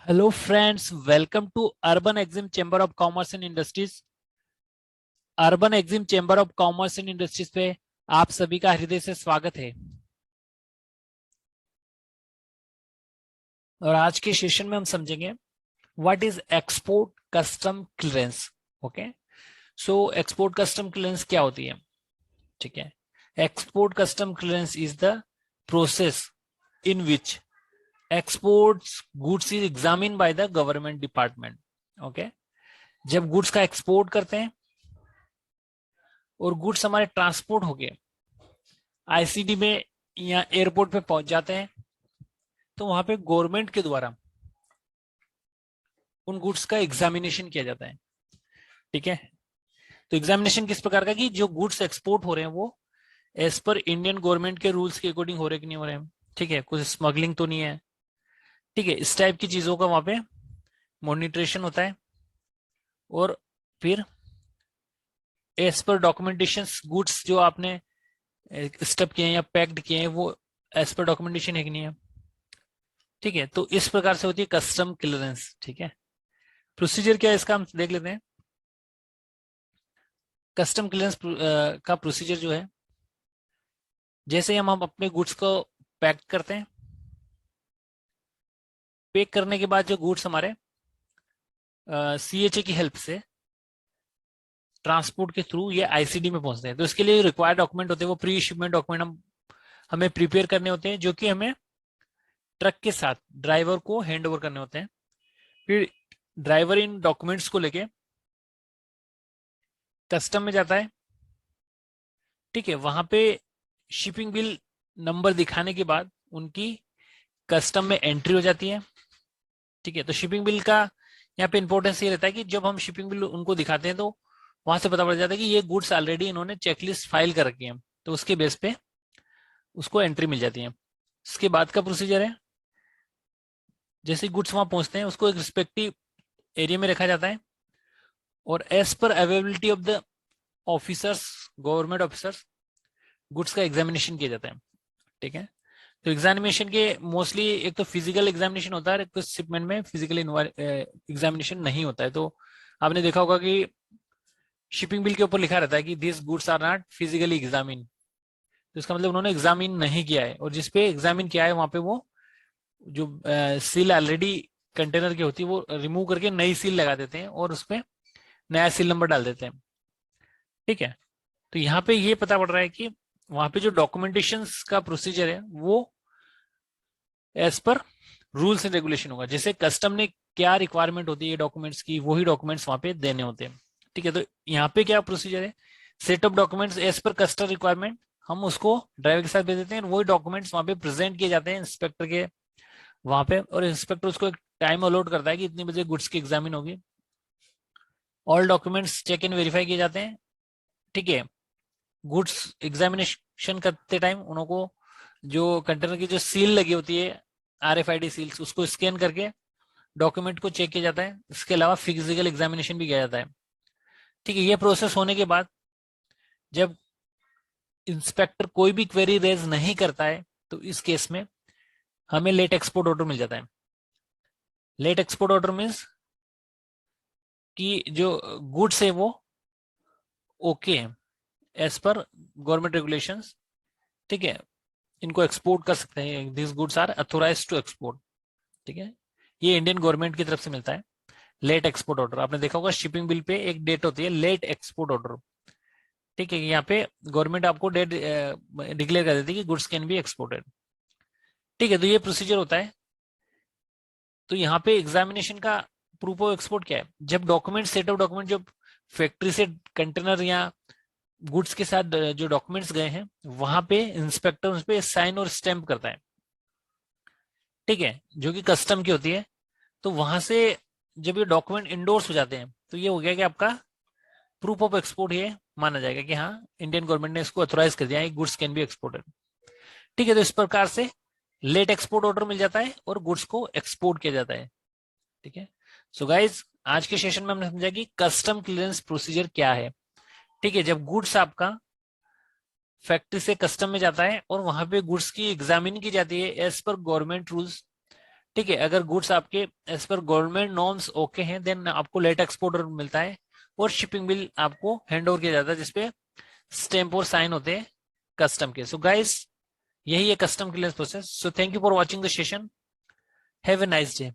Hello friends, welcome to Urban Exim Chamber of Commerce and Industries. Urban Exim Chamber of Commerce and Industries पे आप सभी का हृदय से स्वागत है। और आज के सेशन में हम समझेंगे what is export custom clearance. Okay, so export custom clearance क्या होती है? ठीक है, export custom clearance is the process in which exports goods is examine by the government department. Okay, जब गुड्स का एक्सपोर्ट करते हैं और गुड्स हमारे ट्रांसपोर्ट होके आईसीडी में या एयरपोर्ट पे पहुंच जाते हैं, तो वहां पे गवर्नमेंट के द्वारा उन गुड्स का एग्जामिनेशन किया जाता है। ठीक है, तो एग्जामिनेशन किस प्रकार का कि जो गुड्स एक्सपोर्ट हो रहे हैं वो एज पर इंडियन गवर्नमेंट के रूल्स के अकॉर्डिंग हो रहे कि नहीं हो रहे हैं। ठीक है, कुछ स्मगलिंग तो नहीं है। ठीक है, इस टाइप की चीजों का वहां पे मॉनिटरेशन होता है। और फिर एज पर डॉक्यूमेंटेशन गुड्स जो आपने स्टेप किए हैं या पैक्ड किए हैं वो एज पर डॉक्यूमेंटेशन है कि नहीं है। ठीक है, तो इस प्रकार से होती है कस्टम क्लियरेंस। ठीक है, प्रोसीजर क्या है इसका हम देख लेते हैं। कस्टम क्लियरेंस का प्रोसीजर जो है, जैसे ही हम अपने गुड्स को पैक करते हैं, पैक करने के बाद जो गुड्स हमारे सीएचए की हेल्प से ट्रांसपोर्ट के थ्रू ये आईसीडी में पहुंचते हैं, तो इसके लिए रिक्वायर्ड डॉक्यूमेंट होते हैं वो प्री शिपमेंट डॉक्यूमेंट हमें प्रिपेयर करने होते हैं, जो कि हमें ट्रक के साथ ड्राइवर को हैंड ओवर करने होते हैं। फिर ड्राइवर इन डॉक्यूमेंट्स को लेके कस्टम में जाता है। ठीक है, वहां पे शिपिंग बिल नंबर दिखाने के बाद उनकी कस्टम में एंट्री हो जाती है। ठीक है, तो शिपिंग बिल का यहाँ पे इंपॉर्टेंस ये रहता है कि जब हम शिपिंग बिल उनको दिखाते हैं तो वहां से पता पड़ जाता है कि ये गुड्स ऑलरेडी इन्होंने चेकलिस्ट फाइल कर रखी है, तो उसके बेस पे उसको एंट्री मिल जाती है। इसके बाद का प्रोसीजर है, जैसे गुड्स वहां पहुंचते हैं उसको एक रिस्पेक्टिव एरिया में रखा जाता है और as per availability of the officers, government officers, goods का एग्जामिनेशन किया जाता है। ठीक है, तो एग्जामिनेशन के मोस्टली एक तो फिजिकल एग्जामिनेशन होता है, कुछ शिपमेंट में फिजिकल एग्जामिनेशन नहीं होता है। तो आपने देखा होगा कि शिपिंग बिल के ऊपर लिखा रहता है कि this goods are not physically examine, तो इसका मतलब उन्होंने एग्जामिन नहीं किया है। और जिसपे एग्जामिन किया है वहां पे वो जो सील ऑलरेडी कंटेनर की होती है वो रिमूव करके नई सील लगा देते हैं और उसपे नया सील नंबर डाल देते हैं। ठीक है, तो यहाँ पे ये पता पड़ रहा है कि वहां पे जो डॉक्यूमेंटेशन का प्रोसीजर है वो as per rules and regulation होगा। जैसे कस्टम ने क्या रिक्वायरमेंट होती है डॉक्यूमेंट्स की, वही डॉक्यूमेंट्स वहां पे देने होते हैं। ठीक है, तो यहाँ पे क्या प्रोसीजर है, set of documents as per custom requirement, हम उसको ड्राइवर के साथ भेज देते हैं, वही डॉक्यूमेंट्स वहां पे प्रेजेंट किए जाते हैं इंस्पेक्टर के वहां पे, और इंस्पेक्टर उसको एक टाइम अलॉट करता है कि इतनी बजे गुड्स की एग्जामिन होगी। All documents check in verify किए जाते हैं। ठीक है, गुड्स एग्जामिनेशन करते टाइम उनको जो कंटेनर की जो सील लगी होती है, आरएफआईडी सील्स, उसको स्कैन करके डॉक्यूमेंट को चेक किया जाता है। इसके अलावा फिजिकल एग्जामिनेशन भी किया जाता है। ठीक है, ये प्रोसेस होने के बाद जब इंस्पेक्टर कोई भी क्वेरी रेज नहीं करता है तो इस केस में हमें लेट एक्सपोर्ट ऑर्डर मिल जाता है। लेट एक्सपोर्ट ऑर्डर मीन्स कि जो गुड्स है वो ओके है एज पर गवर्नमेंट रेगुलेशंस। ठीक है, इनको एक्सपोर्ट कर सकते हैं, this goods are authorise to export. ठीक है, ये इंडियन गवर्नमेंट की तरफ से मिलता है लेट एक्सपोर्ट ऑर्डर। आपने देखा होगा शिपिंग बिल पे एक डेट होती है लेट एक्सपोर्ट ऑर्डर। ठीक है, यहाँ पे गवर्नमेंट आपको डेट डिक्लेयर कर देती है कि गुड्स कैन बी एक्सपोर्टेड। ठीक है, तो ये प्रोसीजर होता है। तो यहाँ पे एग्जामिनेशन का प्रूफ ऑफ एक्सपोर्ट क्या है, जब डॉक्यूमेंट, सेट ऑफ डॉक्यूमेंट, जब फैक्ट्री से कंटेनर या गुड्स के साथ जो डॉक्यूमेंट्स गए हैं वहां पे इंस्पेक्टर उस पर साइन और स्टैंप करता है। ठीक है, जो कि कस्टम की होती है। तो वहां से जब ये डॉक्यूमेंट इंडोर्स हो जाते हैं तो ये हो गया कि आपका प्रूफ ऑफ एक्सपोर्ट ये माना जाएगा कि हाँ, इंडियन गवर्नमेंट ने इसको अथोराइज कर दिया है, गुड्स कैन बी एक्सपोर्टेड। ठीक है, तो इस प्रकार से लेट एक्सपोर्ट ऑर्डर मिल जाता है और गुड्स को एक्सपोर्ट किया जाता है। ठीक है, सो गाइज आज के सेशन में हमने समझा कि कस्टम क्लियरेंस प्रोसीजर क्या है। ठीक है, जब गुड्स आपका फैक्ट्री से कस्टम में जाता है और वहां पे गुड्स की एग्जामिन की जाती है एज पर गवर्नमेंट रूल्स, ठीक है, अगर गुड्स आपके as per government norms okay हैं, देन आपको लेट एक्सपोर्ट ऑर्डर मिलता है और शिपिंग बिल आपको हैंड ओवर किया जाता है, जिसपे स्टैंप और साइन होते हैं कस्टम के। सो गाइस, यही है custom clearance process. So thank you for watching the session. Have a nice day.